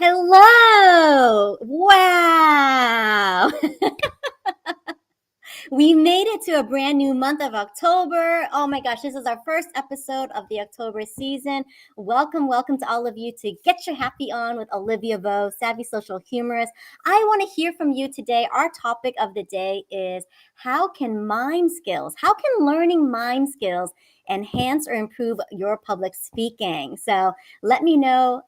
Hello! Wow! We made it to a brand new month of October. Oh my gosh, this is our first episode of the October season. Welcome to all of you to Get Your Happy On with Olivia B.O.B, Savvy Social Humorist. I want to hear from you today. Our topic of the day is how can learning mime skills enhance or improve your public speaking? So let me know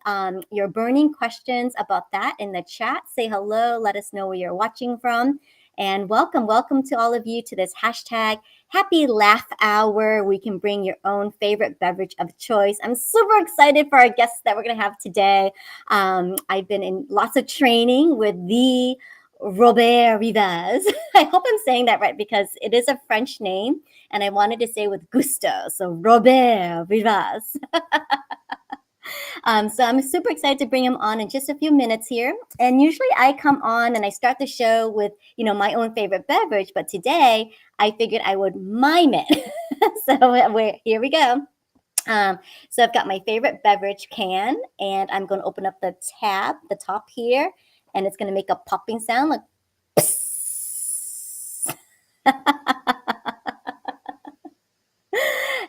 your burning questions about that in the chat. Say hello. Let us know where you're watching from. And welcome to all of you to this hashtag Happy Laugh Hour. We can bring your own favorite beverage of choice. I'm super excited for our guests that we're going to have today. I've been in lots of training with the Robert Rivest. I hope I'm saying that right because it is a French name and I wanted to say with gusto. So Robert Rivest. So I'm super excited to bring him on in just a few minutes here. And usually I come on and I start the show with, my own favorite beverage. But today I figured I would mime it. So here we go. So I've got my favorite beverage can and I'm going to open up the tab, the top here, and it's going to make a popping sound like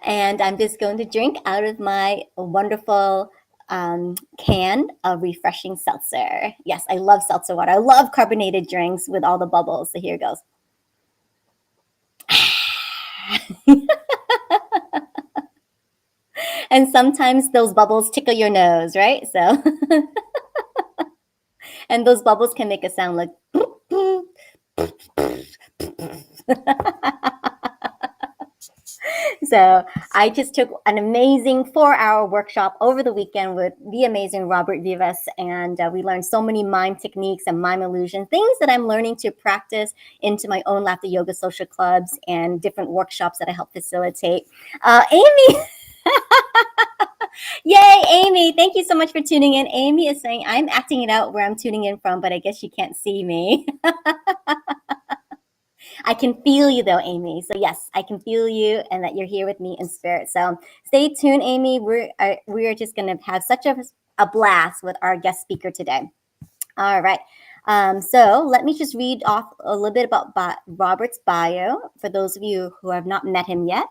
and I'm just going to drink out of my wonderful can of refreshing seltzer. Yes, I love seltzer water. I love carbonated drinks with all the bubbles. So here it goes. And sometimes those bubbles tickle your nose, right? So, and those bubbles can make a sound like. So I just took an amazing 4-hour workshop over the weekend with the amazing Robert Rivest, and we learned so many mime techniques and mime illusion, things that I'm learning to practice into my own Laughter Yoga social clubs and different workshops that I help facilitate. Amy! Yay, Amy. Thank you so much for tuning in. Amy is saying, I'm acting it out where I'm tuning in from, but I guess you can't see me. I can feel you though, Amy. So yes, I can feel you and that you're here with me in spirit. So stay tuned, Amy. We are just going to have such a blast with our guest speaker today. All right. So let me just read off a little bit about Robert's bio for those of you who have not met him yet.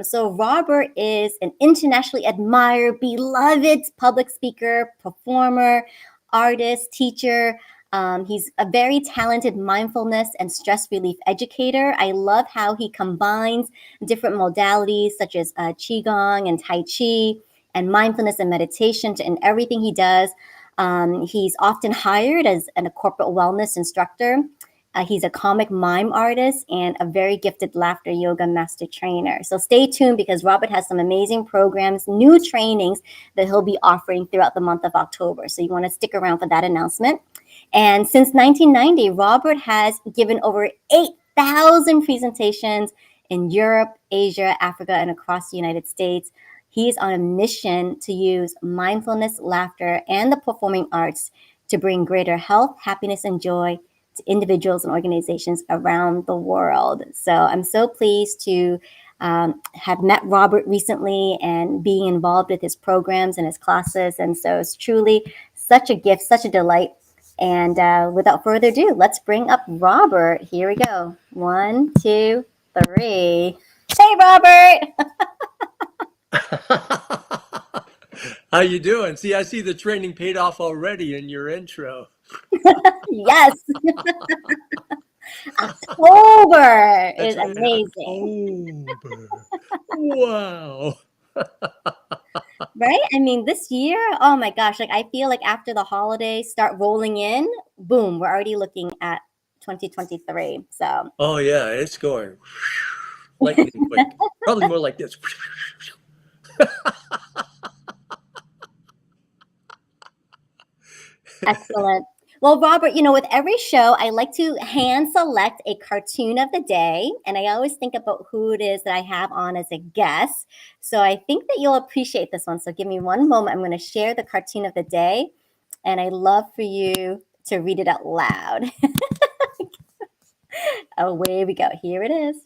So Robert is an internationally admired, beloved public speaker, performer, artist, teacher. He's a very talented mindfulness and stress relief educator. I love how he combines different modalities such as Qigong and Tai Chi and mindfulness and meditation in everything he does. He's often hired as a corporate wellness instructor. He's a comic mime artist and a very gifted laughter yoga master trainer. So stay tuned because Robert has some amazing programs, new trainings that he'll be offering throughout the month of October. So you want to stick around for that announcement. And since 1990, Robert has given over 8,000 presentations in Europe, Asia, Africa, and across the United States. He's on a mission to use mindfulness, laughter, and the performing arts to bring greater health, happiness, and joy to individuals and organizations around the world. So I'm so pleased to have met Robert recently and being involved with his programs and his classes. And so it's truly such a gift, such a delight. And without further ado, let's bring up Robert. Here we go. 1, 2, 3. Hey, Robert. How you doing? See, I see the training paid off already in your intro. Yes. October is amazing. October. Wow. Right? I mean, this year, oh my gosh, like I feel like after the holidays start rolling in, boom, we're already looking at 2023. So, Oh yeah, it's going lightning quick. Probably more like this. excellent. Well, Robert, with every show, I like to hand select a cartoon of the day. And I always think about who it is that I have on as a guest. So I think that you'll appreciate this one. So give me one moment. I'm going to share the cartoon of the day. And I'd love for you to read it out loud. Away we go. Here it is.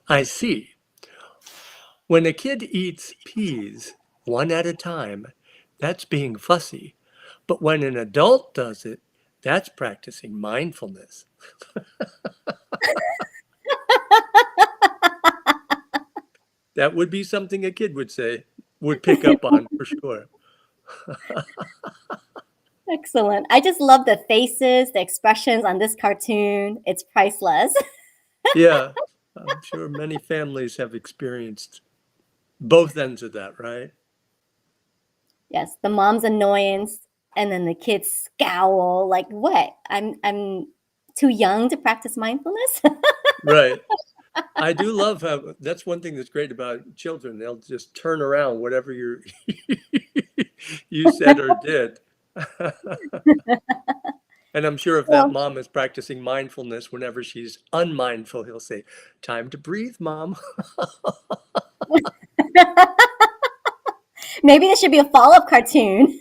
I see. When a kid eats peas one at a time, that's being fussy. But when an adult does it, that's practicing mindfulness. That would be something a kid would say, would pick up on for sure. Excellent. I just love the faces, the expressions on this cartoon. It's priceless. Yeah, I'm sure many families have experienced both ends of that, right? Yes, the mom's annoyance and then the kids scowl like, "What? I'm too young to practice mindfulness?" Right. I do love how that's one thing that's great about children. They'll just turn around whatever you said or did. And I'm sure if that Well, mom is practicing mindfulness, whenever she's unmindful, he'll say, "Time to breathe, mom." maybe there should be a follow-up cartoon.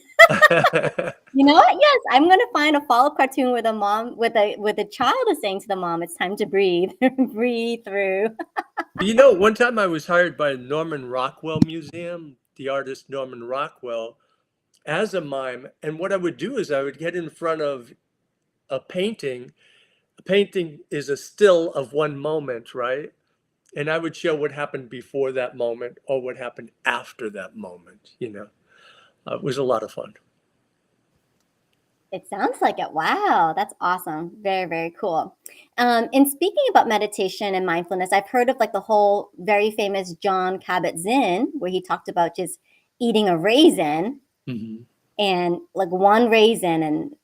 You know what? Yes, I'm gonna find a follow-up cartoon with a mom with a child is saying to the mom, "It's time to breathe, breathe through." One time I was hired by Norman Rockwell Museum, the artist Norman Rockwell, as a mime. And what I would do is I would get in front of a painting. A painting is a still of one moment, right? And I would show what happened before that moment or what happened after that moment. It was a lot of fun. It sounds like it. Wow, that's awesome. Very, very cool. And speaking about meditation and mindfulness, I've heard of like the whole very famous John Kabat-Zinn, where he talked about just eating a raisin Mhm. and like one raisin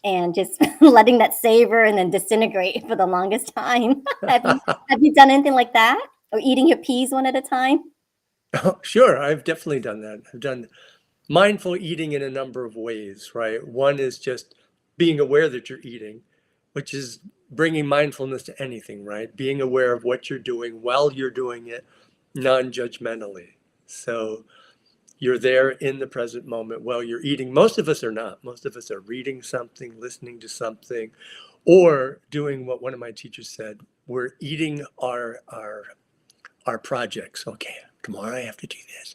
and just letting that savor and then disintegrate for the longest time. Have you done anything like that? Or eating your peas one at a time? Oh, sure, I've definitely done that. I've done mindful eating in a number of ways, right? One is just being aware that you're eating, which is bringing mindfulness to anything, right? Being aware of what you're doing while you're doing it non-judgmentally. So you're there in the present moment while you're eating. Most of us are not. Most of us are reading something, listening to something, or doing what one of my teachers said. We're eating our projects. Okay, tomorrow I have to do this.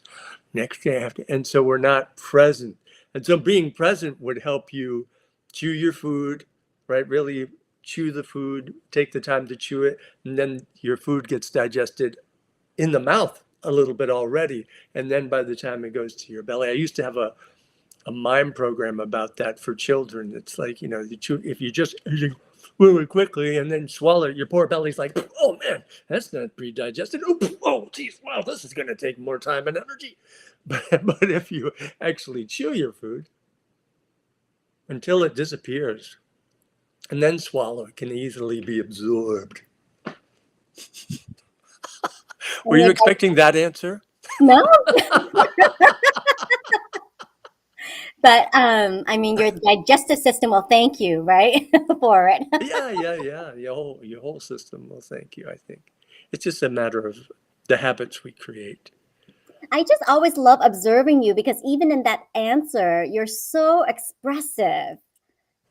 Next day I have to, and so we're not present. And so being present would help you chew your food, right? Really chew the food, take the time to chew it, and then your food gets digested in the mouth a little bit already. And then by the time it goes to your belly, I used to have a mime program about that for children. It's like, you chew, if you just really quickly and then swallow it, your poor belly's like, oh man, that's not pre-digested. Oh, geez, wow, this is going to take more time and energy. But if you actually chew your food until it disappears and then swallow, it can easily be absorbed. Were And you you're like, expecting that answer? no, but I mean, your digestive system will thank you, right, for it. Yeah, yeah, yeah. Your whole system will thank you, I think. It's just a matter of the habits we create. I just always love observing you because even in that answer, you're so expressive.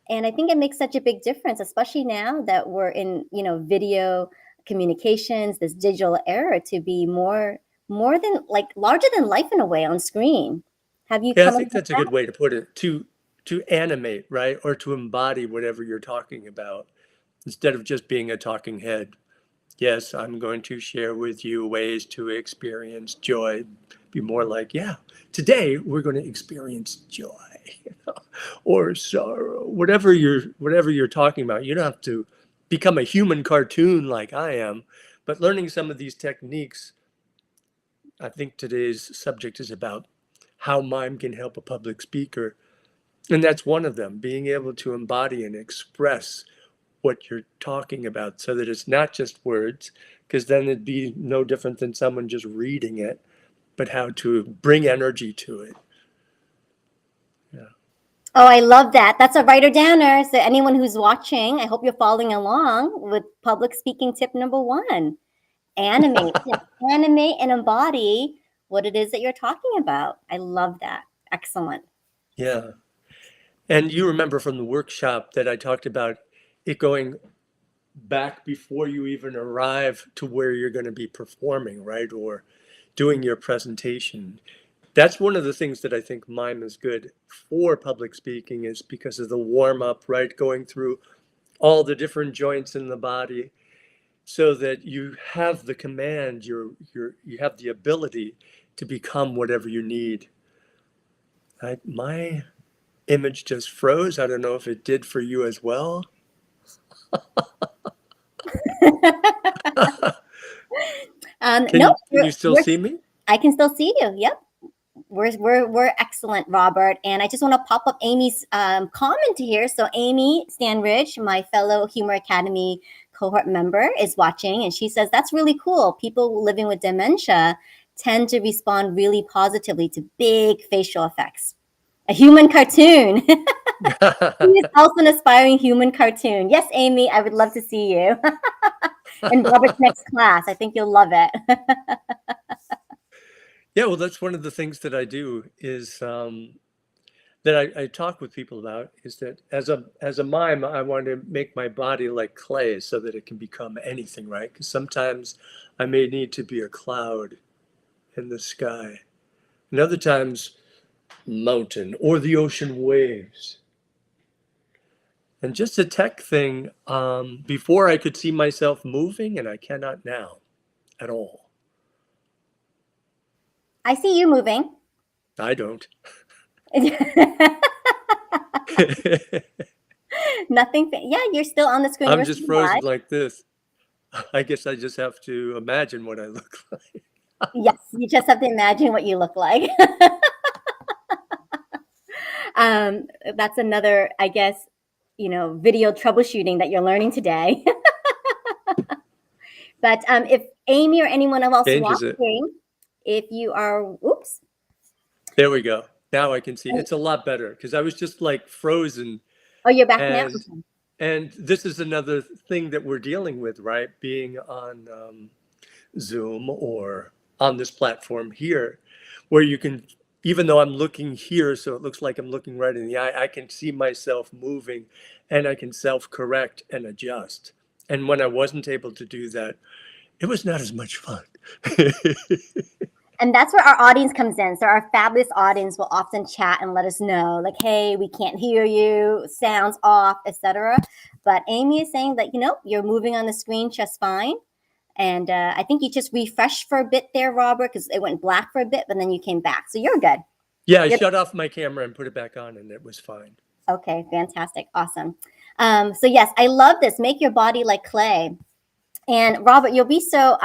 And I think it makes such a big difference, especially now that we're in, video communications, this digital era, to be more than like larger than life in a way on screen. Have you Yeah, I come think across that's a good that? way to put it. To animate, right? Or to embody whatever you're talking about instead of just being a talking head. Yes, I'm going to share with you ways to experience joy. Be more like, yeah, today we're going to experience joy, or sorrow, whatever you're talking about. You don't have to become a human cartoon like I am, but learning some of these techniques. I think today's subject is about how mime can help a public speaker, and that's one of them, being able to embody and express what you're talking about so that it's not just words, because then it'd be no different than someone just reading it, but how to bring energy to it. Yeah. Oh, I love that. That's a writer downer. So anyone who's watching, I hope you're following along with public speaking tip number one. Animate. Yes, animate and embody what it is that you're talking about. I love that. Excellent. Yeah. And you remember from the workshop that I talked about it going back before you even arrive to where you're going to be performing, right? Or doing your presentation. That's one of the things that I think Mime is good for public speaking, is because of the warm up, right? Going through all the different joints in the body so that you have the command, you have the ability to become whatever you need. My image just froze. I don't know if it did for you as well. No, Can you still see me? I can still see you. Yep. We're excellent, Robert. And I just want to pop up Amy's comment here. So Amy Stanridge, my fellow Humor Academy cohort member, is watching, and she says that's really cool. People living with dementia tend to respond really positively to big facial effects. A human cartoon. He is also an aspiring human cartoon. Yes, Amy, I would love to see you in Robert's next class. I think you'll love it. Yeah, well, that's one of the things that I do is that I talk with people about, is that as a mime, I want to make my body like clay so that it can become anything, right? Because sometimes I may need to be a cloud in the sky, and other times mountain or the ocean waves. And just a tech thing, before I could see myself moving, and I cannot now at all. I see you moving. I don't. Nothing. Yeah, you're still on the screen. I'm You're just still frozen live. like this. I guess I just have to imagine what I look like. Yes, you just have to imagine what you look like. um, that's another, I guess, video troubleshooting that you're learning today. But if Amy or anyone else Changes it. watching, if you are, oops. There we go. Now I can see. It's a lot better because I was just like frozen. Oh, you're back now? And and this is another thing that we're dealing with, right? Being on Zoom or on this platform here, where you can, even though I'm looking here, so it looks like I'm looking right in the eye, I can see myself moving and I can self-correct and adjust. And when I wasn't able to do that, it was not as much fun. And that's where our audience comes in. So our fabulous audience will often chat and let us know, like, hey, we can't hear you, sounds off, etc. But Amy is saying that, you're moving on the screen just fine. And I think you just refreshed for a bit there, Robert, because it went black for a bit, but then you came back. So you're good. Yeah, I shut off my camera and put it back on and it was fine. Okay, fantastic. Awesome. So yes, I love this. Make your body like clay. And Robert, you'll be so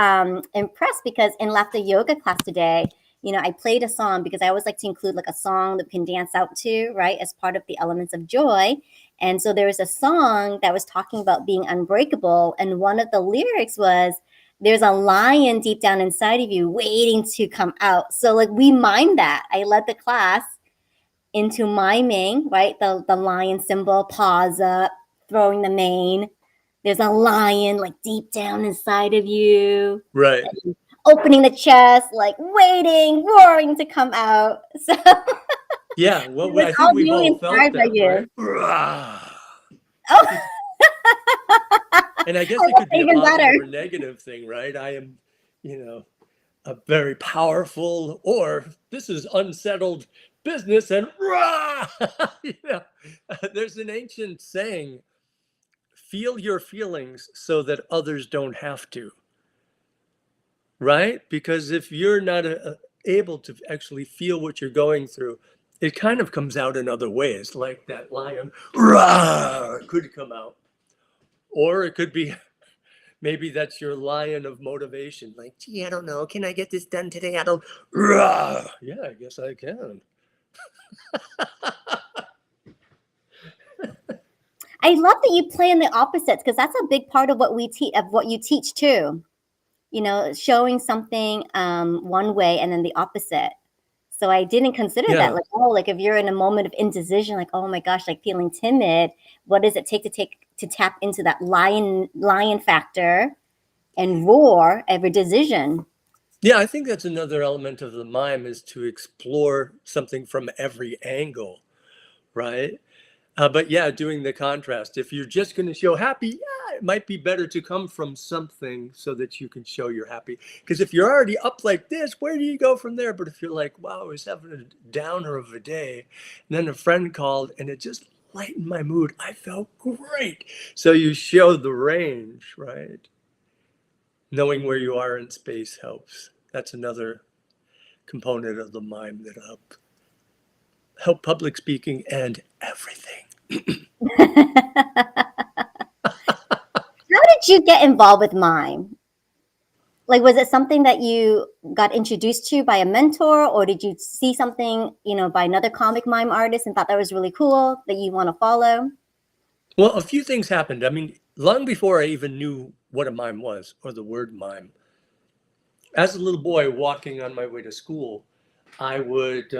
impressed because in Laughter Yoga class today, I played a song because I always like to include like a song that we can dance out to, right, as part of the elements of joy. And so there was a song that was talking about being unbreakable. And one of the lyrics was, there's a lion deep down inside of you waiting to come out. So like we mime that. I led the class into miming, right? The lion symbol, paws up, throwing the mane. There's a lion like deep down inside of you. Right. Opening the chest, like waiting, roaring to come out. So yeah, well, I think we've all felt that, right? Oh. And I guess it could be a positive or negative thing, right? I am, a very powerful, or this is unsettled business, and there's an ancient saying, feel your feelings so that others don't have to, right? Because if you're not able to actually feel what you're going through, it kind of comes out in other ways, like that lion could come out. Or it could be, maybe that's your lion of motivation. Like, gee, I don't know. Can I get this done today? I don't. Yeah, I guess I can. I love that you play in the opposites because that's a big part of what we teach, of what you teach too. Showing something one way and then the opposite. So I didn't consider that. Like, like if you're in a moment of indecision, like, oh my gosh, like feeling timid, what does it take to tap into that lion factor and roar every decision? Yeah, I think that's another element of the mime, is to explore something from every angle, right? But yeah, doing the contrast. If you're just going to show happy, might be better to come from something so that you can show you're happy. Because if you're already up like this, where do you go from there? But if you're like, wow, I was having a downer of a day, and then a friend called and it just lightened my mood, I felt great. So you show the range, right? Knowing where you are in space helps. That's another component of the mime that help public speaking and everything. How did you get involved with Mime? Like, was it something that you got introduced to by a mentor, or did you see something, by another comic mime artist and thought that was really cool that you want to follow? Well, a few things happened. I mean, long before I even knew what a mime was or the word mime, as a little boy walking on my way to school, I would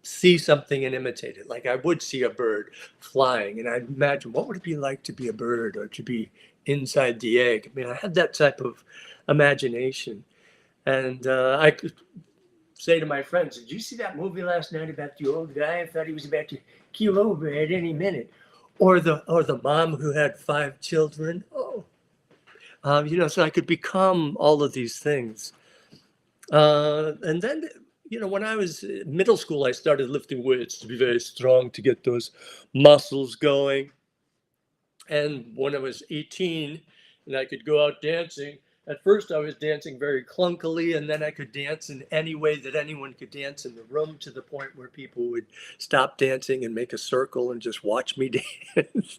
see something and imitate it. Like I would see a bird flying, and I'd imagine what would it be like to be a bird or to be inside the egg. I mean, I had that type of imagination, and I could say to my friends, "Did you see that movie last night about the old guy? I thought he was about to keel over at any minute." Or the mom who had 5 children. Oh, so I could become all of these things. And then, when I was in middle school, I started lifting weights to be very strong to get those muscles going. And when I was 18 and I could go out dancing, at first I was dancing very clunkily, and then I could dance in any way that anyone could dance in the room, to the point where people would stop dancing and make a circle and just watch me dance.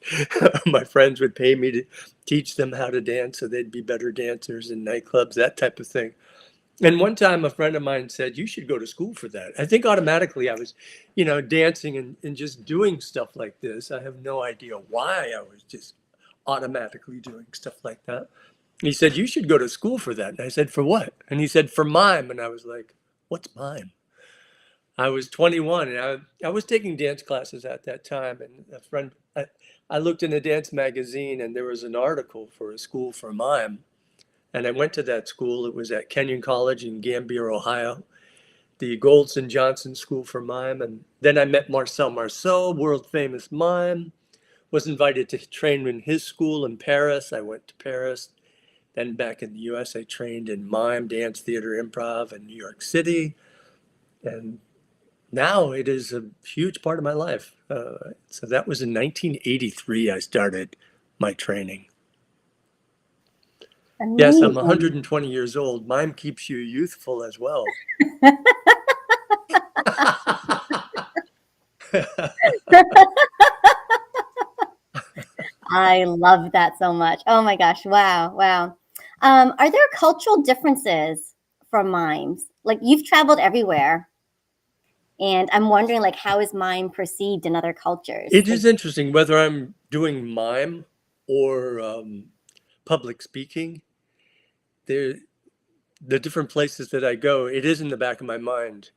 My friends would pay me to teach them how to dance so they'd be better dancers in nightclubs, that type of thing. And one time a friend of mine said, you should go to school for that. I think automatically I was, dancing and just doing stuff like this. I have no idea why I was just automatically doing stuff like that. He said, you should go to school for that. And I said, for what? And he said, for mime. And I was like, what's mime? I was 21 and I was taking dance classes at that time. And I looked in a dance magazine and there was an article for a school for mime. And I went to that school. It was at Kenyon College in Gambier, Ohio, the Goldson Johnson School for Mime. And then I met Marcel Marceau, world famous mime. Was invited to train in his school in Paris. I went to Paris. Then back in the US, I trained in mime, dance, theater, improv in New York City. And now it is a huge part of my life. So that was in 1983 I started my training. Yes, I'm Amazing. 120 years old. Mime keeps you youthful as well. I love that so much. Oh my gosh. Wow. Wow. Are there cultural differences for mimes? Like, you've traveled everywhere, and I'm wondering, like, how is mime perceived in other cultures? It Like, is interesting whether I'm doing mime or public speaking. There, the different places that I go, it is in the back of my mind.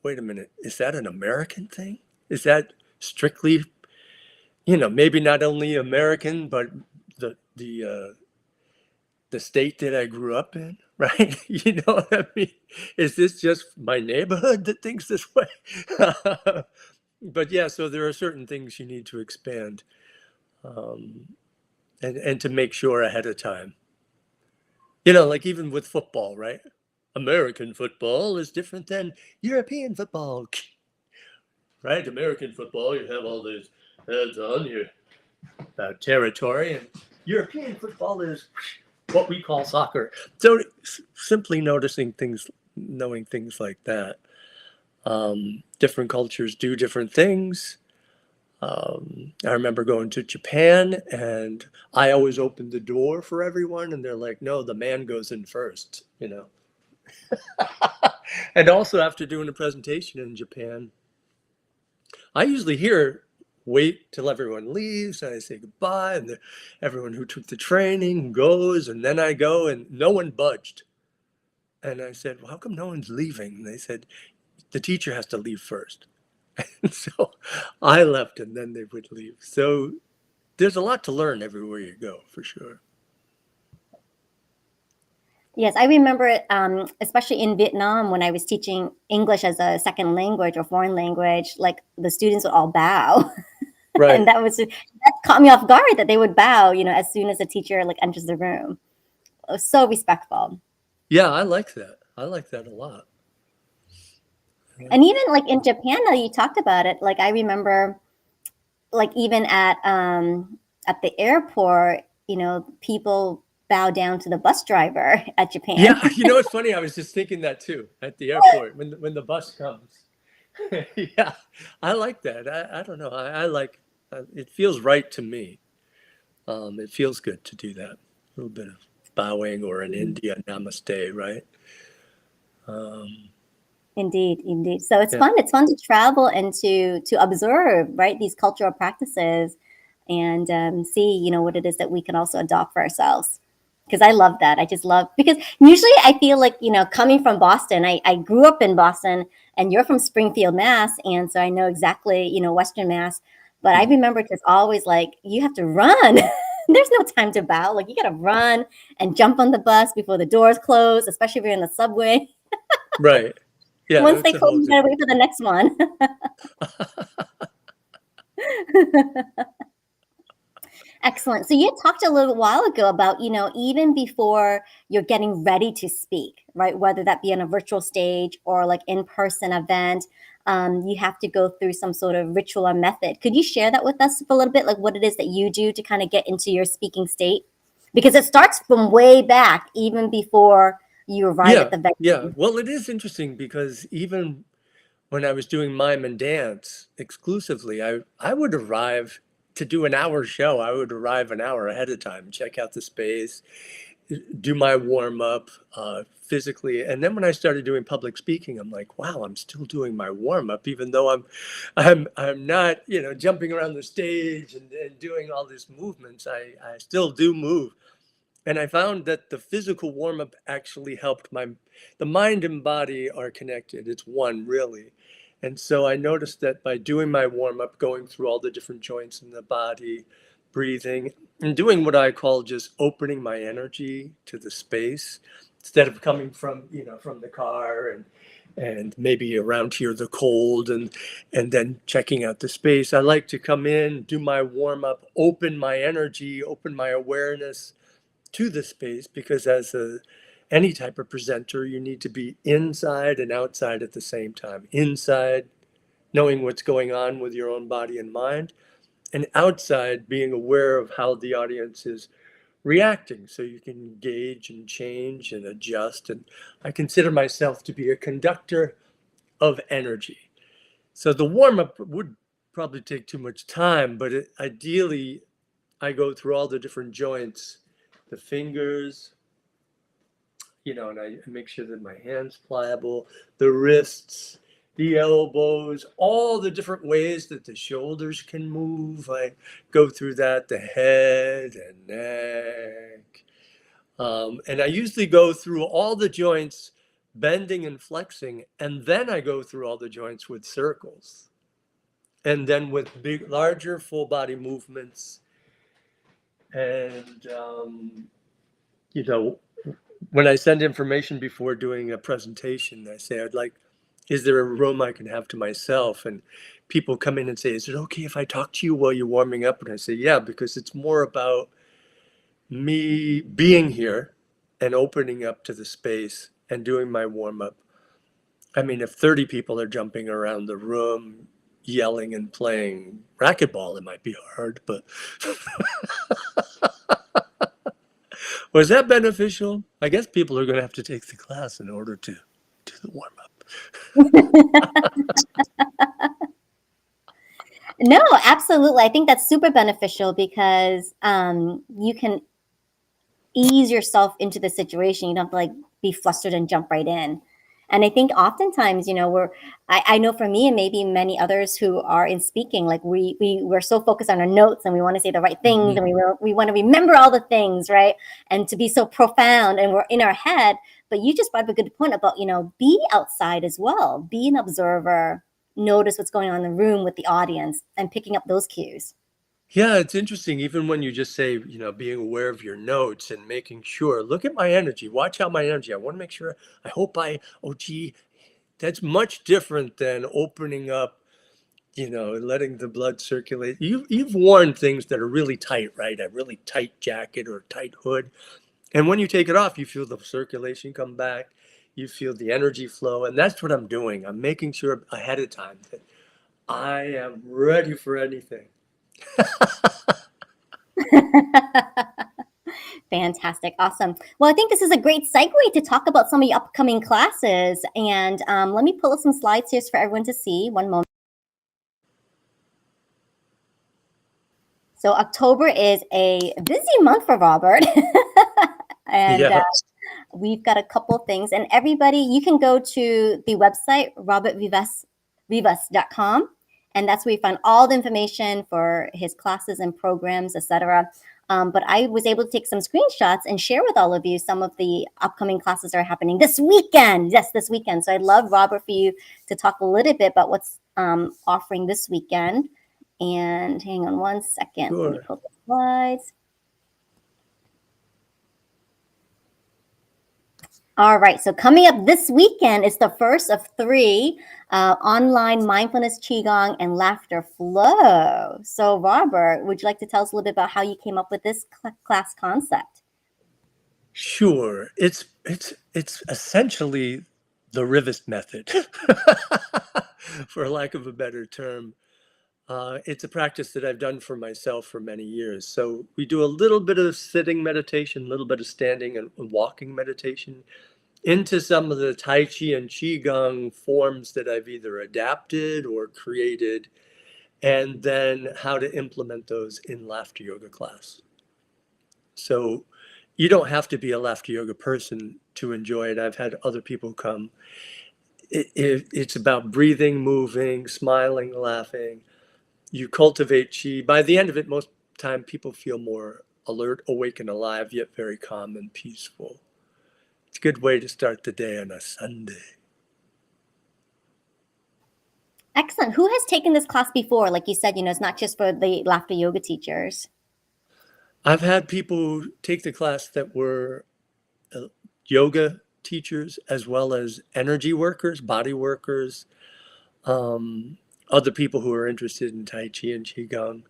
Wait a minute, is that an American thing? Is that strictly, maybe not only American, but the state that I grew up in, right? You know what I mean? Is this just my neighborhood that thinks this way? But yeah, so there are certain things you need to expand, um, and to make sure ahead of time. Like even with football, right? American football is different than European football, right? American football, you have all these heads on your territory, and European football is what we call soccer. So simply noticing things, knowing things like that. Different cultures do different things. I remember going to Japan and I always opened the door for everyone, and they're like, no, the man goes in first. And also, after doing a presentation in Japan, I usually hear, wait till everyone leaves, and I say goodbye, and everyone who took the training goes, and then I go, and no one budged. And I said, well, how come no one's leaving? And they said, the teacher has to leave first. And so I left, and then they would leave. So there's a lot to learn everywhere you go, for sure. yes, I remember it, especially in Vietnam when I was teaching English as a second language or foreign language, like the students would all bow. And Right. that caught me off guard that they would bow, as soon as the teacher like enters the room. It was so respectful. Yeah, I like that. I like that a lot. I like And even like in Japan, now you talked about it. Like I remember, like even at the airport, people bow down to the bus driver at Japan. Yeah, it's funny. I was just thinking that too at the airport when the bus comes. Yeah, I like that. I don't know. I like it feels right to me. It feels good to do that. A little bit of bowing or in India, namaste, right? Um, Indeed, indeed. So it's yeah, fun. It's fun to travel and to observe, right, these cultural practices, and see, what it is that we can also adopt for ourselves. Because I love that. I just love, because usually I feel like, coming from Boston, I grew up in Boston, and you're from Springfield, Mass, and so I know exactly, Western Mass. But I mhm. remember it's always like you have to run. There's no time to bow. Like you got to run and jump on the bus before the doors close, especially if you're in the subway. Right. Yeah, Once that's they a close, whole you gotta different. wait for the next one. Excellent. So you talked a little while ago about, even before you're getting ready to speak, right? Whether that be on a virtual stage or like in-person event, you have to go through some sort of ritual or method. Could you share that with us for a little bit, like what it is that you do to kind of get into your speaking state? Because it starts from way back, even before you arrive at Yeah, the yeah. venue. Well, it is interesting because even when I was doing mime and dance exclusively, I would arrive to do an hour show. I would arrive an hour ahead of time, check out the space, do my warm up physically, and then when I started doing public speaking, I'm like, wow, I'm still doing my warm up, even though I'm not jumping around the stage and doing all these movements. I still do move. And I found that the physical warm up actually helped the mind and body are connected. It's one really. And so I noticed that by doing my warm up, going through all the different joints in the body, breathing, and doing what I call just opening my energy to the space instead of coming from the car and maybe around here the cold and then checking out the space. I like to come in, do my warm up, open my energy, open my awareness to the space, because as any type of presenter, you need to be inside and outside at the same time. Inside, knowing what's going on with your own body and mind, and outside, being aware of how the audience is reacting so you can engage and change and adjust. And I consider myself to be a conductor of energy. So the warm up would probably take too much time, but ideally, I go through all the different joints, the fingers, and I make sure that my hands pliable, the wrists, the elbows, all the different ways that the shoulders can move. I go through that, the head and neck. And I usually go through all the joints, bending and flexing, and then I go through all the joints with circles. And then with larger full body movements. And, you know, when I send information before doing a presentation, I say, is there a room I can have to myself? And people come in and say, is it okay if I talk to you while you're warming up? And I say, yeah, because it's more about me being here and opening up to the space and doing my warm up. I mean, if 30 people are jumping around the room, yelling and playing racquetball, it might be hard, but was that beneficial? I guess people are going to have to take the class in order to do the warm up. No, absolutely. I think that's super beneficial because you can ease yourself into the situation. You don't have to like be flustered and jump right in. And I think oftentimes, I know for me and maybe many others who are in speaking, like we're so focused on our notes and we want to say the right things Mhm. and we want to remember all the things, right? And to be so profound and we're in our head. But you just brought up a good point about, be outside as well, be an observer, notice what's going on in the room with the audience and picking up those cues. Yeah, it's interesting. Even when you just say, being aware of your notes and making sure, look at my energy, watch out my energy. I want to make sure, oh, gee, that's much different than opening up letting the blood circulate. You've worn things that are really tight, right? A really tight jacket or a tight hood. And when you take it off, you feel the circulation come back. You feel the energy flow. And that's what I'm doing. I'm making sure ahead of time that I am ready for anything. Fantastic. Awesome. Well, I think this is a great segue to talk about some of your upcoming classes. And let me pull up some slides here for everyone to see. One moment. So October is a busy month for Robert. And Yeah. we've got a couple things. And everybody, you can go to the website, robertrivest.com. And that's where you find all the information for his classes and programs, etc. But I was able to take some screenshots and share with all of you some of the upcoming classes that are happening this weekend. Yes, this weekend. So I'd love, Robert, for you to talk a little bit about what's offering this weekend. And hang on one second. Sure. Let me pull the slides. All right, so coming up this weekend is the first of 3 online mindfulness, qigong, and laughter flow. So Robert, would you like to tell us a little bit about how you came up with this class concept? Sure. It's essentially the Rivest method, for lack of a better term. It's a practice that I've done for myself for many years. So we do a little bit of sitting meditation, a little bit of standing and walking meditation, into some of the Tai Chi and Qigong forms that I've either adapted or created, and then how to implement those in Laughter Yoga class. So you don't have to be a Laughter Yoga person to enjoy it. I've had other people come. It's about breathing, moving, smiling, laughing. You cultivate Qi. By the end of it, most time people feel more alert, awake, and alive, yet very calm and peaceful. It's a good way to start the day on a Sunday. Excellent. Who has taken this class before? Like you said, it's not just for the Laughter Yoga teachers. I've had people take the class that were yoga teachers as well as energy workers, body workers, other people who are interested in Tai Chi and Qigong,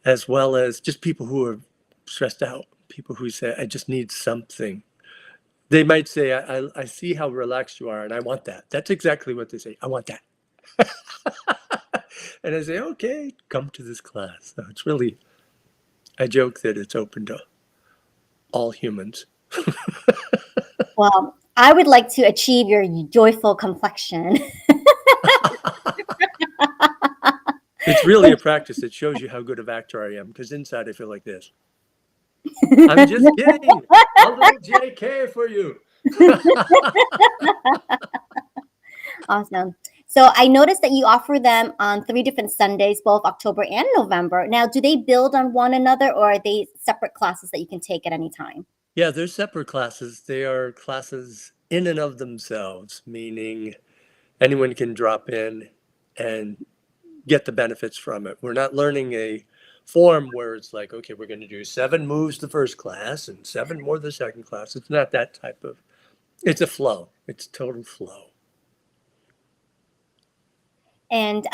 as well as just people who are stressed out, people who say, I just need something. They might say, I see how relaxed you are and I want that. That's exactly what they say. I want that. And I say, okay, come to this class. So it's really, I joke that it's open to all humans. Well, I would like to achieve your joyful complexion. It's really a practice that shows you how good of actor I am, because inside I feel like this. I'm just kidding. A little JK for you. Awesome. So I noticed that you offer them on 3 different Sundays, both October and November. Now, do they build on one another, or are they separate classes that you can take at any time? Yeah, they're separate classes. They are classes in and of themselves, meaning anyone can drop in and get the benefits from it. We're not learning a form where it's like, okay, we're going to do 7 moves the first class and 7 more the second class. It's not that type of, it's a flow. It's total flow. And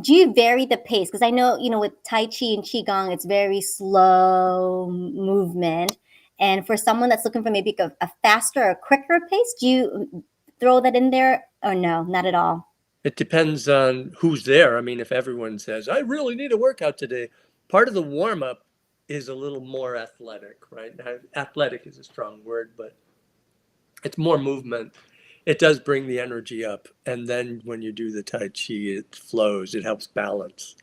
do you vary the pace? Because I know, with Tai Chi and Qigong, it's very slow movement. And for someone that's looking for maybe a faster or quicker pace, do you throw that in there or no, not at all? It depends on who's there. I mean, if everyone says, I really need a workout today, part of the warm up is a little more athletic, right? Now, athletic is a strong word, but it's more movement. It does bring the energy up. And then when you do the Tai Chi, it flows. It helps balance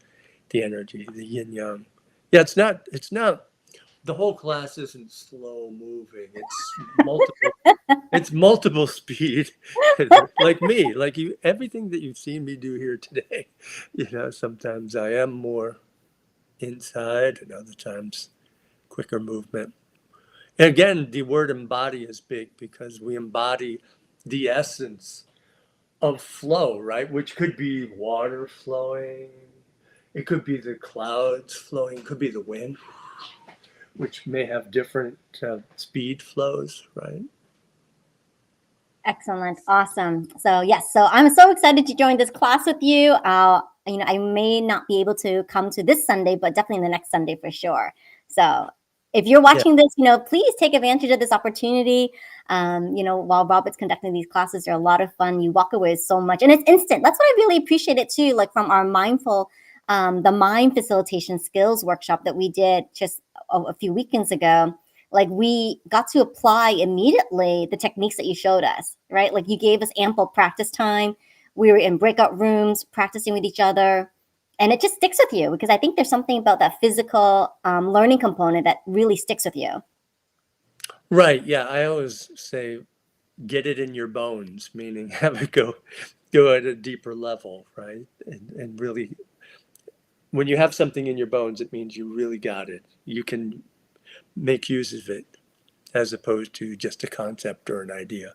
the energy, the yin yang. Yeah, the whole class isn't slow moving. It's multiple speed. Like me, like you, everything that you've seen me do here today. Sometimes I am more inside and other times quicker movement. And again, the word embody is big because we embody the essence of flow, right? Which could be water flowing, it could be the clouds flowing, it could be the wind, which may have different speed flows, right? Excellent. Awesome. So yes, so I'm so excited to join this class with you. I may not be able to come to this Sunday, but definitely the next Sunday for sure. So if you're Yeah. watching this, please take advantage of this opportunity. While Robert's conducting these classes, they're a lot of fun. You walk away with so much, and it's instant. That's what I really appreciate it too. Like from our the Mime facilitation skills workshop that we did just a few weekends ago. Like we got to apply immediately the techniques that you showed us, right? Like you gave us ample practice time. We were in breakout rooms practicing with each other, and it just sticks with you because I think there's something about that physical learning component that really sticks with you. Right. Yeah. I always say get it in your bones, meaning have it go at a deeper level, right? And really, when you have something in your bones, it means you really got it. You can make use of it as opposed to just a concept or an idea.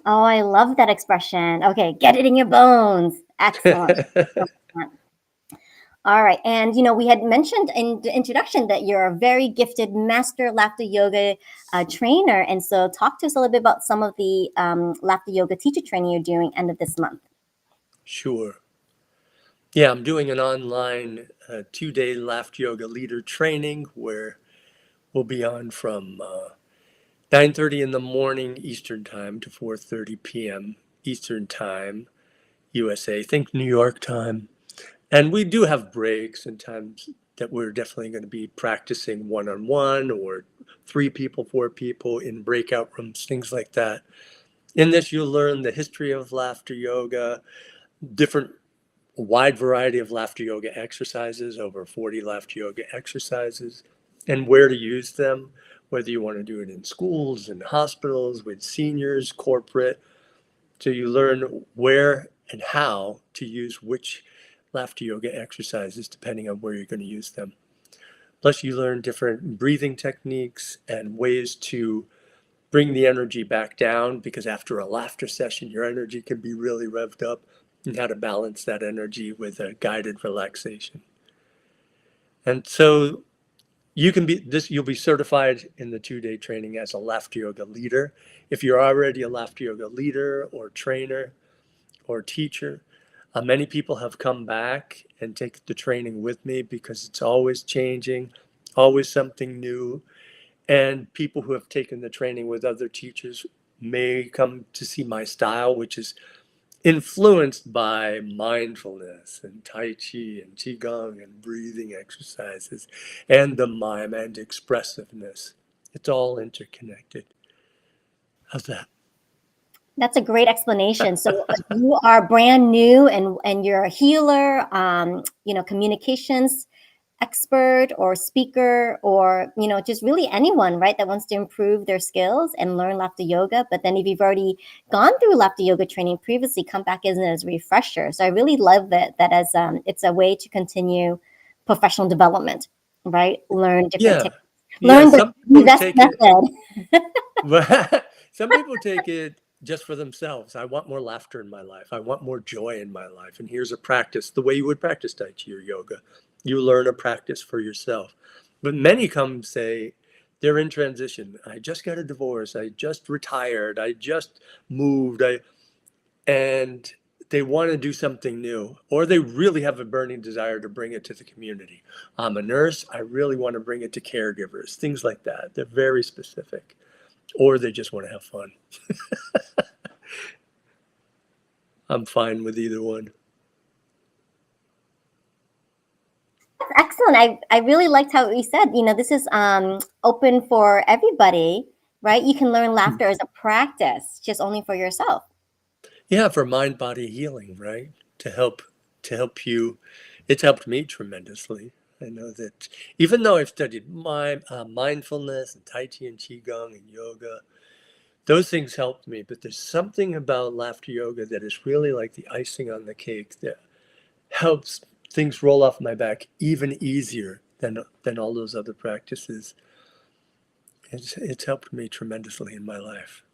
Oh, I love that expression. Okay, get it in your bones. Excellent. All right. And, we had mentioned in the introduction that you're a very gifted master laughter yoga trainer. And so talk to us a little bit about some of the laughter yoga teacher training you're doing end of this month. Sure. Yeah, I'm doing an online 2-day laughter yoga leader training where we'll be on from 9:30 in the morning Eastern time to 4:30 p.m. Eastern time, USA. Think New York time. And we do have breaks and times that we're definitely going to be practicing one-on-one or 3 people, 4 people in breakout rooms, things like that. In this, you'll learn the history of laughter yoga, different wide variety of laughter yoga exercises, over 40 laughter yoga exercises, and where to use them, whether you want to do it in schools and hospitals, with seniors, corporate. So you learn where and how to use which laughter yoga exercises depending on where you're going to use them. Plus, you learn different breathing techniques and ways to bring the energy back down, because after a laughter session, your energy can be really revved up, and how to balance that energy with a guided relaxation. And so you'll be certified in the 2-day training as a laughter yoga leader. If you're already a laughter yoga leader or trainer or teacher, many people have come back and taken the training with me because it's always changing, always something new. And people who have taken the training with other teachers may come to see my style, which is influenced by mindfulness and Tai Chi and Qigong and breathing exercises and the mime and expressiveness. It's all interconnected. How's that? That's a great explanation. So if you are brand new and you're a healer, communications expert or speaker, or just really anyone, right, that wants to improve their skills and learn laughter yoga. But then if you've already gone through laughter yoga training previously, come back as a refresher. So I really love that as it's a way to continue professional development, right? Learn different Yeah. techniques, Yeah. learn Some the people best take it, method. some people take it just for themselves. I want more laughter in my life. I want more joy in my life. And here's a practice, the way you would practice Tai Chi or yoga. You learn a practice for yourself. But many come say they're in transition. I just got a divorce. I just retired. I just moved. And they want to do something new, or they really have a burning desire to bring it to the community. I'm a nurse. I really want to bring it to caregivers, things like that. They're very specific, or they just want to have fun. I'm fine with either one. Excellent. I really liked how you said, this is open for everybody, right? You can learn laughter as a practice, just only for yourself. Yeah, for mind body healing, right? To help you. It's helped me tremendously. I know that even though I've studied mindfulness and Tai Chi and Qigong and yoga, those things helped me. But there's something about laughter yoga that is really like the icing on the cake that helps things roll off my back even easier than all those other practices. It's helped me tremendously in my life.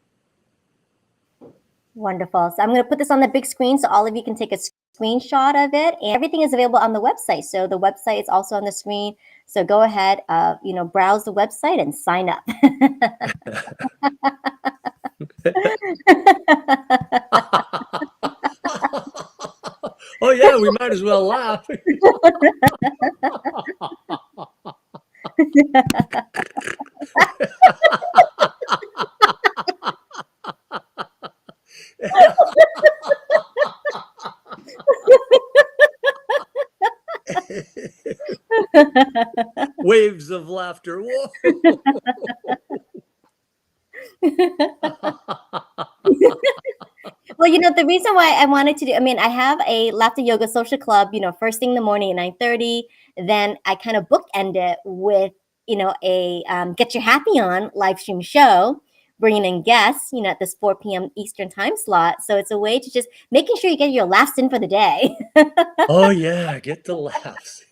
Wonderful. So I'm going to put this on the big screen so all of you can take a screenshot of it. And everything is available on the website. So the website is also on the screen. So go ahead, browse the website and sign up. Oh yeah, we might as well laugh. Waves of laughter. Whoa. Well, the reason why I wanted to do, I mean, I have a laughter yoga social club, first thing in the morning at 9:30. Then I kind of bookend it with, a Get Your Happy On live stream show, bringing in guests, at this 4 p.m. Eastern time slot. So it's a way to just making sure you get your laughs in for the day. Oh yeah, get the laughs.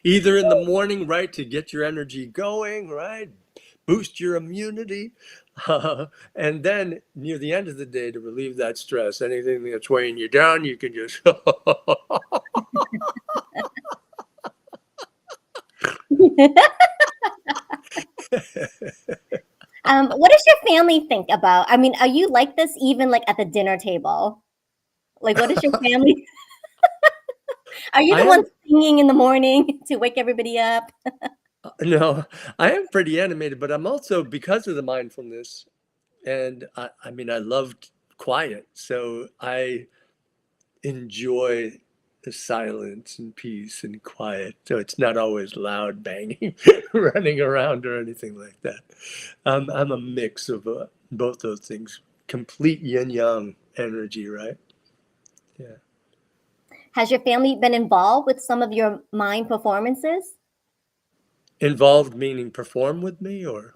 Either in the morning, right, to get your energy going, right? Boost your immunity. And then near the end of the day to relieve that stress, anything that's weighing you down, you can just. What does your family think about? I mean, are you like this even like at the dinner table? Like, what does your family? Are you I the one am, singing in the morning to wake everybody up? no, I am pretty animated, but I'm also, because of the mindfulness, and I mean, I loved quiet. So I enjoy the silence and peace and quiet. So it's not always loud banging, running around or anything like that. I'm a mix of both those things, complete yin yang energy, right? Yeah. Has your family been involved with some of your mime performances? Involved meaning perform with me or?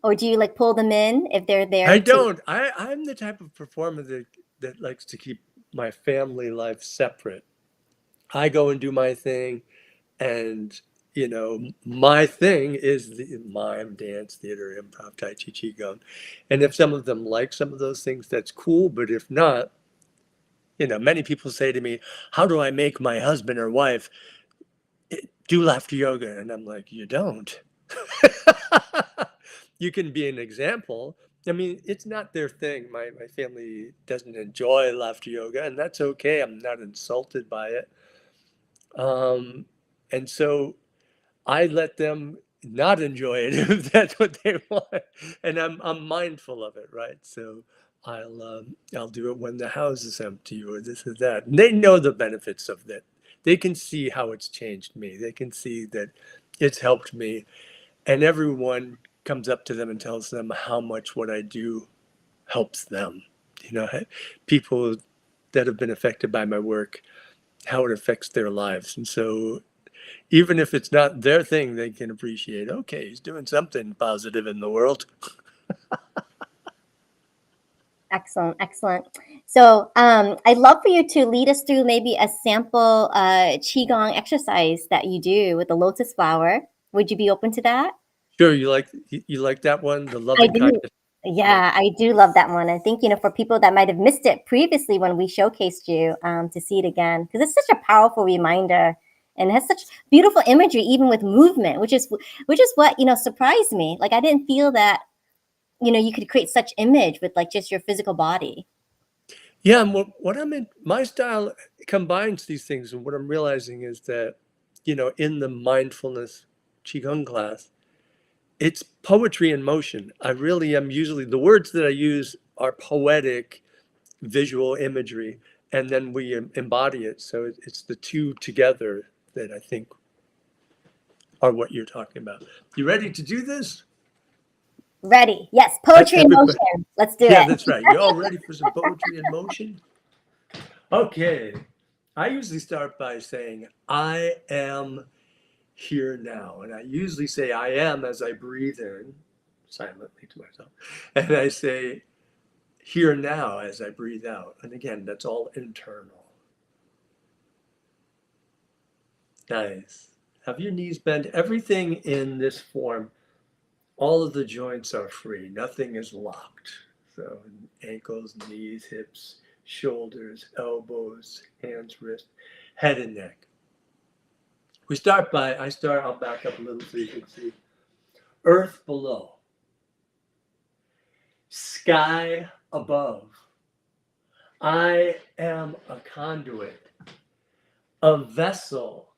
Or do you like pull them in if they're there I to? don't. I'm the type of performer that likes to keep my family life separate. I go and do my thing, and my thing is the mime, dance, theater, improv, tai chi, qigong. And if some of them like some of those things, that's cool. But if not, many people say to me, how do I make my husband or wife do laughter yoga? And I'm like, you don't. You can be an example. I mean, it's not their thing. My family doesn't enjoy laughter yoga, and that's okay. I'm not insulted by it. Um, and so I let them not enjoy it if that's what they want, and I'm mindful of it, right? So I'll do it when the house is empty or this or that. And they know the benefits of that. They can see how it's changed me. They can see that it's helped me, and everyone comes up to them and tells them how much what I do helps them. People that have been affected by my work, how it affects their lives, and so even if it's not their thing, they can appreciate, okay, he's doing something positive in the world. Excellent, excellent. So I'd love for you to lead us through maybe a sample qigong exercise that you do with the lotus flower. Would you be open to that? Sure, you like that one, the I loving do. kindness. Yeah. Yeah, I do love that one. I think, for people that might have missed it previously when we showcased you, to see it again, because it's such a powerful reminder and it has such beautiful imagery, even with movement, which is what, surprised me. Like, I didn't feel that, you could create such image with like just your physical body. Yeah, and what I'm in, my style combines these things, and what I'm realizing is that, in the mindfulness qigong class, it's poetry in motion. I really am, usually the words that I use are poetic visual imagery, and then we embody it. So it's the two together that I think are what you're talking about. You ready to do this? Ready? Yes, poetry in Everybody. motion. Let's do Yeah, it. that's right. You all ready for some poetry in motion? Okay. I usually start by saying, I am here now. And I usually say, I am as I breathe in silently to myself. And I say, here now as I breathe out. And again, that's all internal. Nice. Have your knees bent. Everything in this form, all of the joints are free. Nothing is locked. So ankles, knees, hips, shoulders, elbows, hands, wrists, head and neck. I'll back up a little so you can see. Earth below, sky above. I am a conduit, a vessel,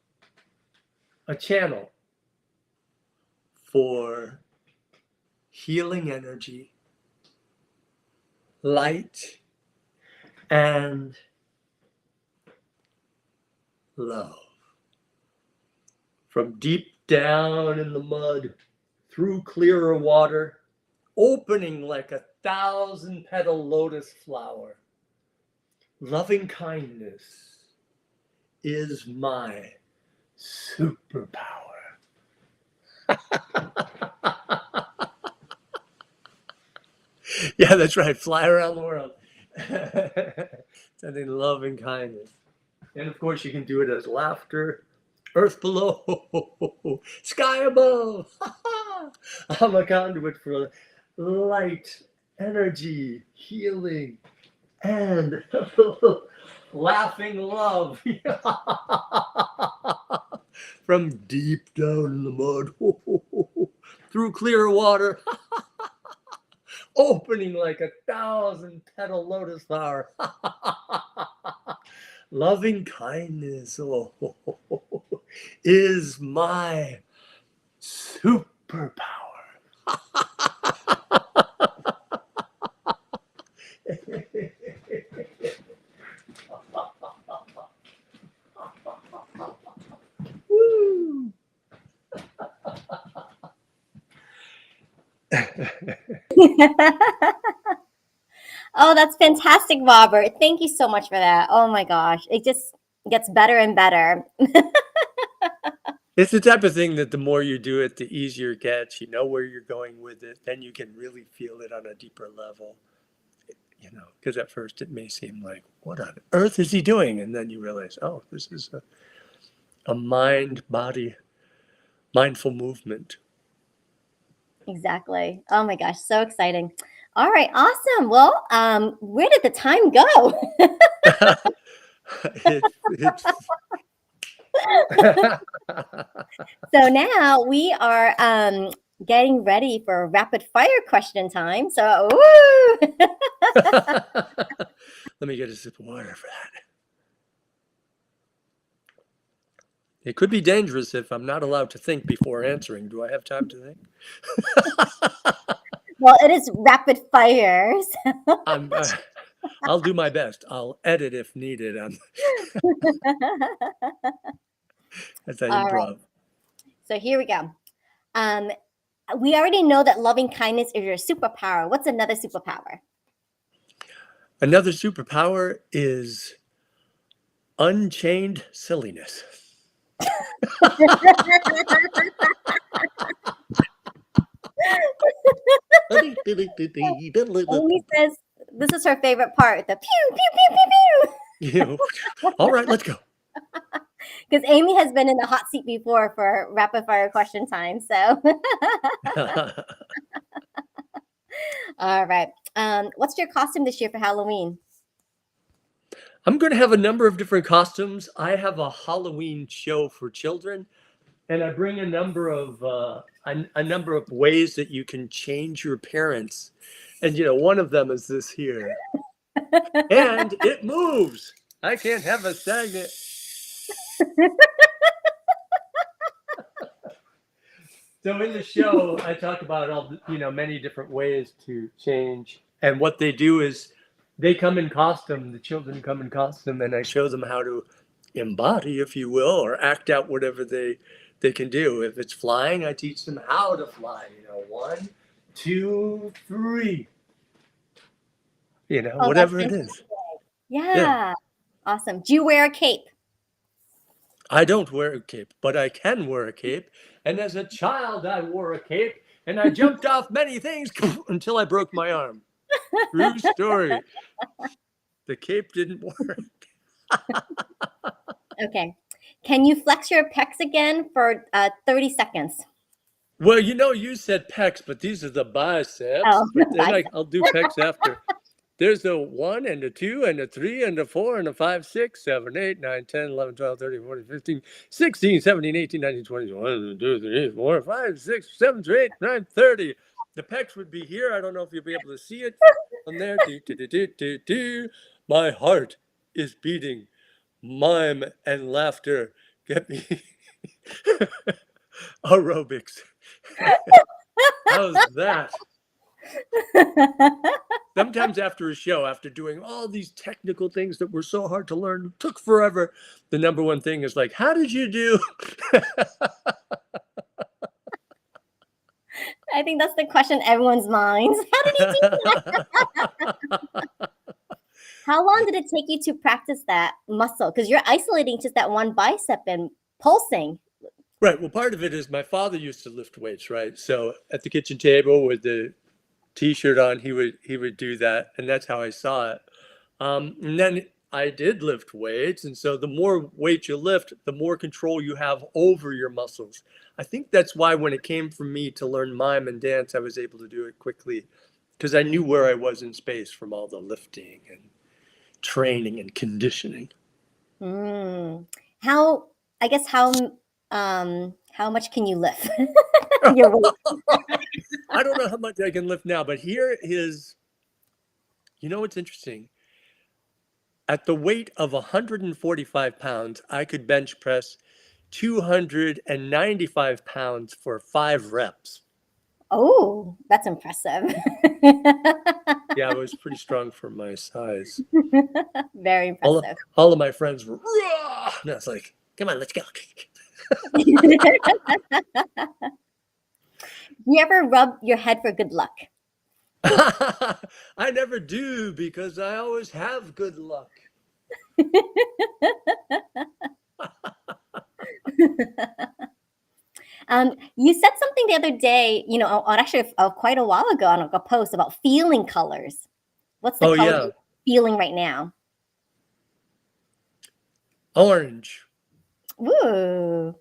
a channel for healing energy, light, and love. From deep down in the mud, through clearer water, opening like 1,000-petal lotus flower. Loving kindness is my superpower. Yeah, that's right. Fly around the world. Sending love and kindness. And of course, you can do it as laughter, earth below, sky above. I'm a conduit for light, energy, healing, and laughing love. From deep down in the mud, through clear water, opening like 1,000-petal lotus flower. Loving kindness is my superpower. Woo. Oh, that's fantastic, Robert. Thank you so much for that. Oh my gosh. It just gets better and better. It's the type of thing that the more you do it, the easier it gets. You know where you're going with it. Then you can really feel it on a deeper level. Because at first it may seem like, what on earth is he doing? And then you realize, oh, this is a mind-body mindful movement. Exactly. Oh my gosh, so exciting. All right, awesome. Well, where did the time go? It's So now we are getting ready for rapid fire question time. So, woo! Let me get a sip of water for that. It could be dangerous if I'm not allowed to think before answering. Do I have time to think? Well, it is rapid fires. I'll do my best. I'll edit if needed. As I All right. improv. So here we go. We already know that loving kindness is your superpower. What's another superpower? Another superpower is unchained silliness. Amy says this is her favorite part, the pew, pew, pew, pew, pew. All right, let's go. Because Amy has been in the hot seat before for rapid fire question time. So, all right. What's your costume this year for Halloween? I'm going to have a number of different costumes. I have a Halloween show for children, and I bring a number of ways that you can change your appearance. And one of them is this here, and it moves. I can't have a stagnant. So in the show, I talk about many different ways to change. And what they do is they come in costume, the children come in costume, and I show them how to embody, if you will, or act out whatever they can do. If it's flying, I teach them how to fly. 1, 2, 3. Oh, Whatever it is. Yeah. Awesome. Do you wear a cape? I don't wear a cape, but I can wear a cape. And as a child, I wore a cape, and I jumped off many things until I broke my arm. True story. The cape didn't work. Okay. Can you flex your pecs again for 30 seconds? Well, you said pecs, but these are the biceps. Oh, But then bicep. I'll do pecs after. There's a 1 and a 2 and a 3 and a 4 and a 5, 6, 7, 8, 9, 10, 11, 12, 13, 14, 15, 16, 17, 18, 19, 20, 1, 2, 3, 4, 5, 6, 7, 8, 9, 30. The pecs would be here. I don't know if you'll be able to see it on there. Do, do, do, do, do, do. My heart is beating. Mime and laughter get me aerobics. How's that? Sometimes after a show, after doing all these technical things that were so hard to learn, took forever, the number one thing is like, how did you do? I think that's the question in everyone's minds. How did he do? How long did it take you to practice that muscle? Because you're isolating just that one bicep and pulsing. Right. Well, part of it is my father used to lift weights, right? So at the kitchen table with the t-shirt on, he would do that, and that's how I saw it. And then I did lift weights, and so the more weight you lift, the more control you have over your muscles. I think that's why when it came for me to learn mime and dance, I was able to do it quickly because I knew where I was in space from all the lifting and training and conditioning. How, I guess, how much can you lift? Your weight. I don't know how much I can lift now, but here is, what's interesting? At the weight of 145 pounds, I could bench press 295 pounds for 5 reps. Oh, that's impressive. Yeah, I was pretty strong for my size. Very impressive. All of my friends were, raw! And I was like, come on, let's go. You ever rub your head for good luck? I never do because I always have good luck. You said something the other day, actually quite a while ago on a post about feeling colors. What's the color you're feeling right now? Orange. Ooh.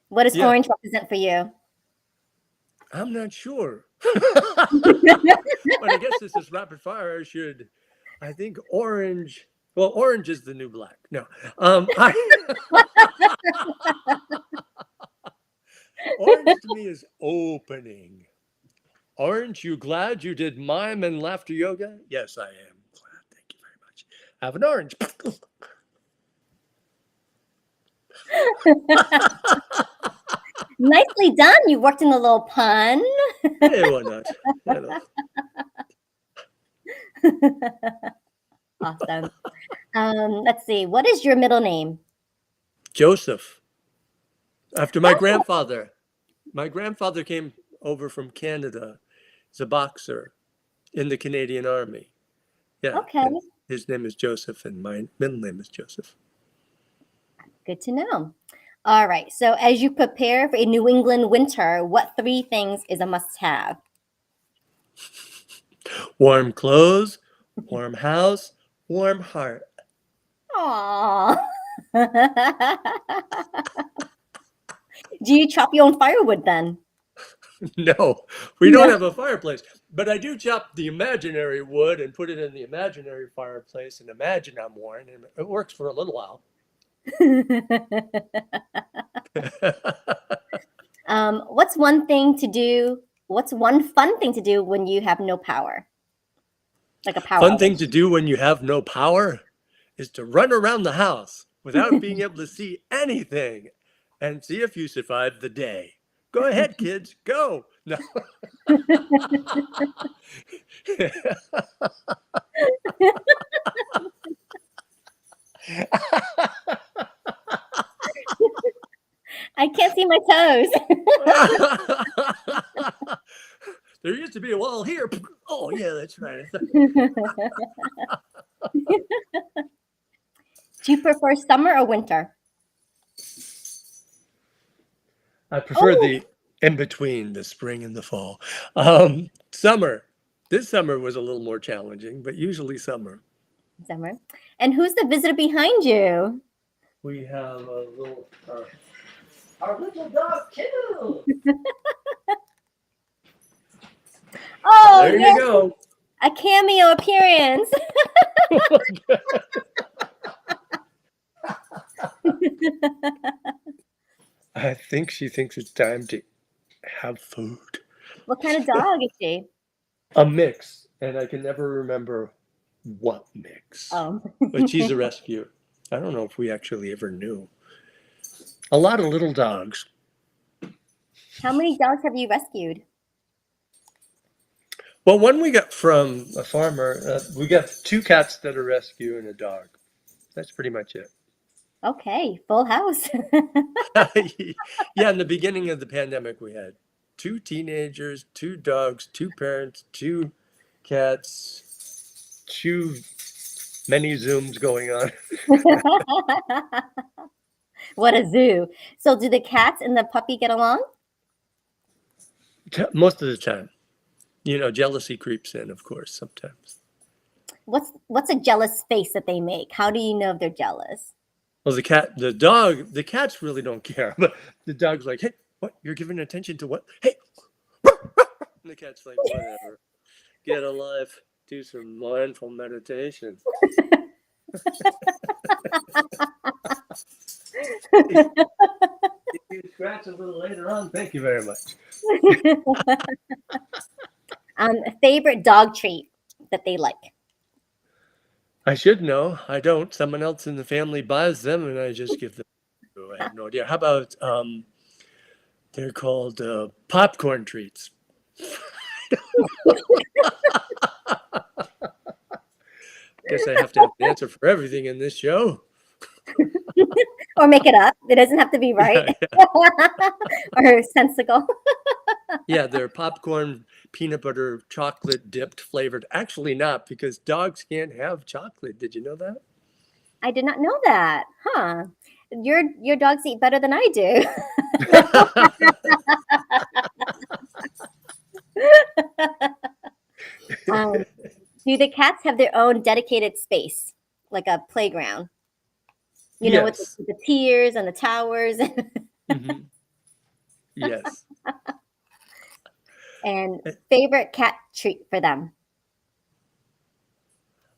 What does orange represent for you? I'm not sure. But I guess this is rapid fire. I think orange. Well, orange is the new black. No. Orange to me is opening. Orange, you glad you did mime and laughter yoga? Yes, I am glad. Thank you very much. Have an orange. Nicely done. You worked in a little pun. Hey, why not? Awesome. Let's see. What is your middle name? Joseph. After my grandfather. My grandfather came over from Canada. He's a boxer in the Canadian Army. Yeah. Okay. His name is Joseph, and my middle name is Joseph. Good to know. All right. So as you prepare for a New England winter, what 3 things is a must-have? Warm clothes, warm house, warm heart. Aww. Do you chop your own firewood then? No, we don't have a fireplace, but I do chop the imaginary wood and put it in the imaginary fireplace and imagine I'm warm, and it works for a little while. What's one thing to do? What's one fun thing to do when you have no power? Like a power Fun outage. thing to do when you have no power is to run around the house without being able to see anything and see if you survive the day. Go ahead, kids, go. No. I can't see my toes. There used to be a wall here. Oh, yeah, that's right. Do you prefer summer or winter? I prefer the in-between, the spring and the fall. Summer. This summer was a little more challenging, but usually summer. Summer. And who's the visitor behind you? We have a little, our little dog, Kittle. Oh, there you go. A cameo appearance. I think she thinks it's time to have food. What kind of dog is she? A mix, and I can never remember What mix? Oh. But she's a rescue. I don't know if we actually ever knew. A lot of little dogs. How many dogs have you rescued? Well, one we got from a farmer. We got 2 cats that are rescue and a dog. That's pretty much it. Okay, full house. Yeah, in the beginning of the pandemic, we had 2 teenagers, 2 dogs, 2 parents, 2 cats, too many Zooms going on. What a zoo. So do the cats and the puppy get along? Most of the time. Jealousy creeps in, of course, sometimes. What's a jealous face that they make? How do you know if they're jealous? Well, the cats really don't care, but the dog's like, hey, what? You're giving attention to what? Hey, and the cat's like, whatever. Get a life. Do some mindful meditation. If you scratch a little later on, thank you very much. Favorite dog treat that they like? I should know. I don't. Someone else in the family buys them, and I just give them. I have no idea. How about they're called popcorn treats. Guess I have to have an answer for everything in this show. Or make it up. It doesn't have to be right. Yeah, Or sensical. yeah, they're popcorn, peanut butter, chocolate dipped flavored. Actually, not because dogs can't have chocolate. Did you know that? I did not know that. Huh. Your dogs eat better than I do. Do the cats have their own dedicated space, like a playground? With Yes. the tiers and the towers. Mhm. Yes. And favorite cat treat for them?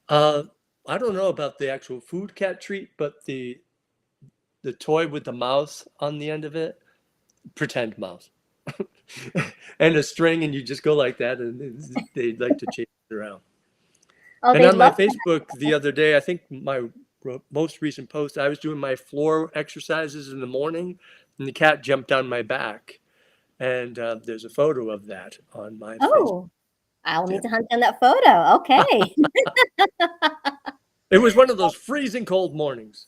I don't know about the actual food cat treat, but the toy with the mouse on the end of it, pretend mouse, and a string, and you just go like that, and they like to chase it around. Oh, And they on my love that. Facebook the other day, I think my most recent post, I was doing my floor exercises in the morning, and the cat jumped on my back, and there's a photo of that on my Facebook. Oh, I'll Yeah. need to hunt down that photo. Okay. It was one of those freezing cold mornings.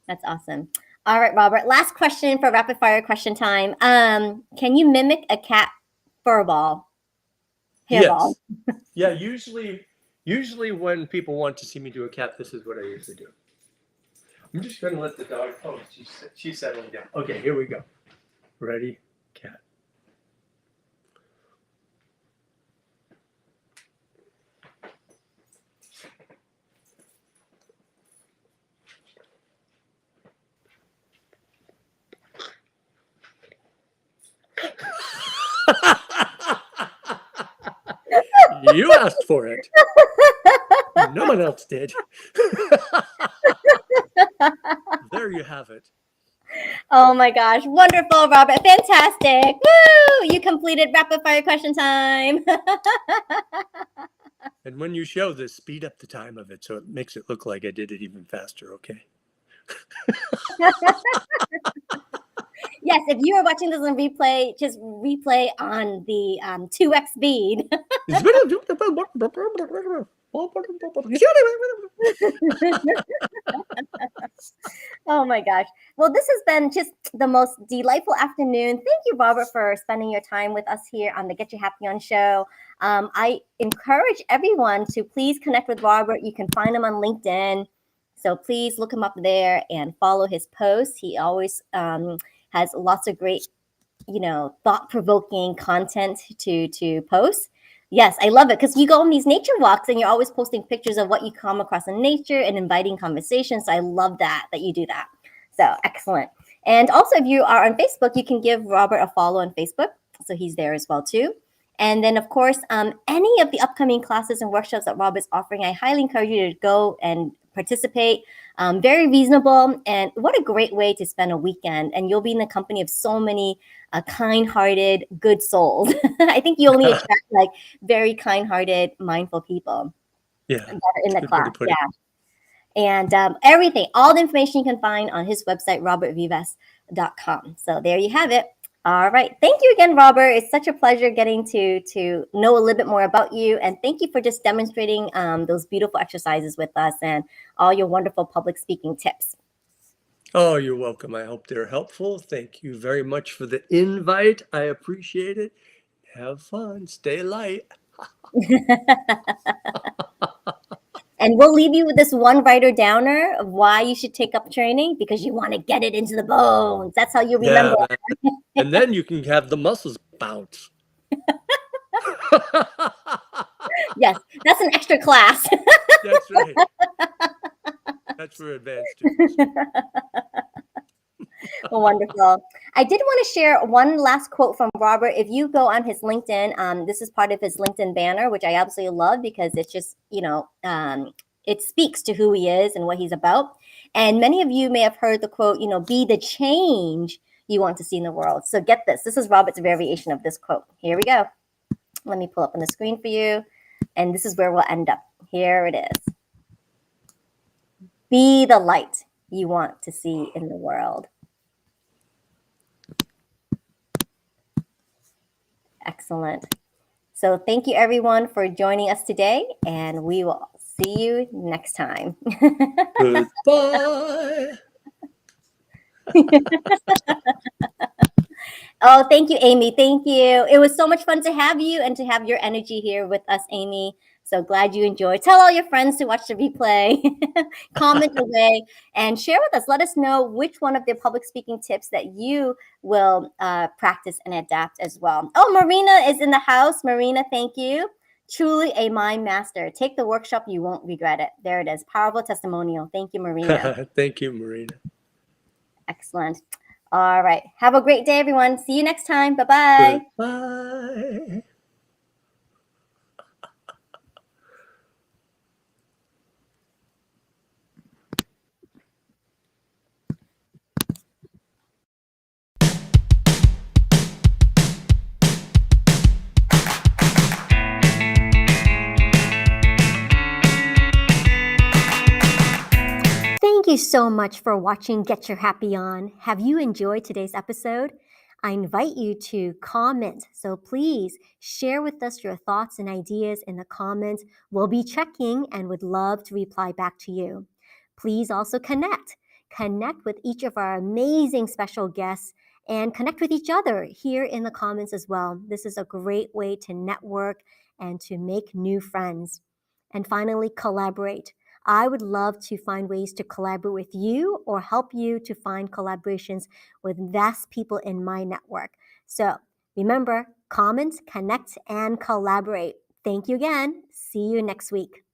That's awesome. All right, Robert. Last question for rapid fire question time. Can you mimic a cat fur ball? Hairball. Yes. Yeah, usually when people want to see me do a cat, this is what I usually do. I'm just going to let the dog, oh, she's settling down. Okay, here we go. Ready? Cat. You asked for it. No one else did. There you have it. Oh my gosh. Wonderful, Robert. Fantastic. Woo! You completed rapid fire question time. And when you show this, speed up the time of it so it makes it look like I did it even faster, okay? Yes, if you are watching this on replay, just replay on the 2x speed. Oh my gosh. Well, this has been just the most delightful afternoon. Thank you, Robert, for spending your time with us here on the Get You Happy On show. I encourage everyone to please connect with Robert. You can find him on LinkedIn. So please look him up there and follow his posts. He always has lots of great, thought-provoking content to post. Yes, I love it because you go on these nature walks and you're always posting pictures of what you come across in nature and inviting conversations. So I love that you do that. So excellent. And also, if you are on Facebook, you can give Robert a follow on Facebook. So he's there as well too. And then, of course, any of the upcoming classes and workshops that Robert's offering, I highly encourage you to go and participate. Very reasonable, and what a great way to spend a weekend. And you'll be in the company of so many kind-hearted, good souls. I think you only attract like very kind-hearted, mindful people. Yeah, that are in it's a the good way to class. put Yeah. it. And everything, all the information you can find on his website, robertrivest.com. So there you have it. All right. Thank you again, Robert. It's such a pleasure getting to know a little bit more about you. And thank you for just demonstrating those beautiful exercises with us and all your wonderful public speaking tips. Oh, you're welcome. I hope they're helpful. Thank you very much for the invite. I appreciate it. Have fun. Stay light. And we'll leave you with this one writer downer of why you should take up training, because you want to get it into the bones. That's how you remember. Yeah, man. And then you can have the muscles bounce. Yes, that's an extra class. That's right. That's for advanced students. Wonderful. I did want to share one last quote from Robert. If you go on his LinkedIn, this is part of his LinkedIn banner, which I absolutely love because it's just, it speaks to who he is and what he's about. And many of you may have heard the quote, be the change you want to see in the world. So get this. This is Robert's variation of this quote. Here we go. Let me pull up on the screen for you. And this is where we'll end up. Here it is. Be the light you want to see in the world. Excellent. So thank you everyone for joining us today, and we will see you next time. Goodbye. Oh, thank you, Amy. Thank you. It was so much fun to have you and to have your energy here with us, Amy. So glad you enjoyed. Tell all your friends to watch the replay. Comment away and share with us. Let us know which one of the public speaking tips that you will practice and adapt as well. Oh, Marina is in the house. Marina, thank you. Truly a mind master. Take the workshop. You won't regret it. There it is. Powerful testimonial. Thank you, Marina. Thank you, Marina. Excellent. All right. Have a great day, everyone. See you next time. Bye-bye. Goodbye. Thank you so much for watching Get Your Happy On. Have you enjoyed today's episode? I invite you to comment. So please share with us your thoughts and ideas in the comments. We'll be checking and would love to reply back to you. Please also connect. Connect with each of our amazing special guests and connect with each other here in the comments as well. This is a great way to network and to make new friends. And finally, collaborate. I would love to find ways to collaborate with you or help you to find collaborations with vast people in my network. So remember, comment, connect, and collaborate. Thank you again. See you next week.